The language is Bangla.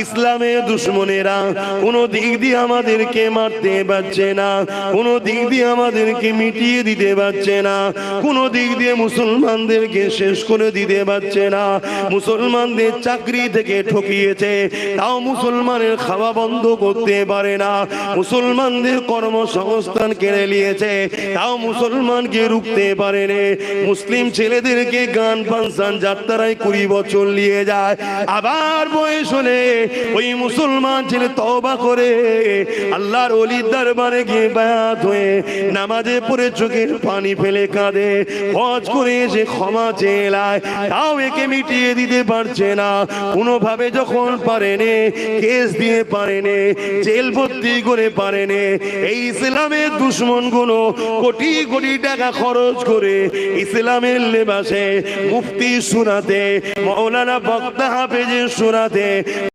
ইসলামের দুশমনেরা কোনো দিক দিয়ে আমাদেরকে মারতে পারছে না, কোনো দিক দিয়ে আমাদেরকে মিটিয়ে দিতে পারছে না, কোনো দিক দিয়ে মুসলমানদেরকে শেষ করে দিতে পারছে না। মুসলমানদের চাকরি থেকে ঠকিয়েছে, তাও মুসলমানের খাওয়া বন্ধ করতে পারে না। মুসলমানদের কর্মসংস্থান কেড়ে নিয়েছে, তাও মুসলমানকে রুখতে পারেনি। মুসলিম ছেলেদেরকে গান ফাংশন যাত্রায় 20 বছর নিয়ে যায়, আবার বয়স হলে ওই মুসলমান ছেলে তওবা করে আল্লাহর ওলির দরবারে গিয়ে বায়াত হয়ে নামাজে পড়ে চোখের পানি ফেলে কাঁদে, হজ করে এসে ক্ষমা চেয়ে, তাও একে মিটিয়ে দিতে পারছে না। কোনোভাবে যখন পারেনি, কেস দিয়ে পারেনি, জেল ভর্তি করে পারেনি, এই ইসলামের দুশমন গুলো কোটি কোটি টাকা খরচ করে ইসলামের লেবাসে মুফতি শোনাতে, মাওলানা বক্তা হাফেজের শোনাতে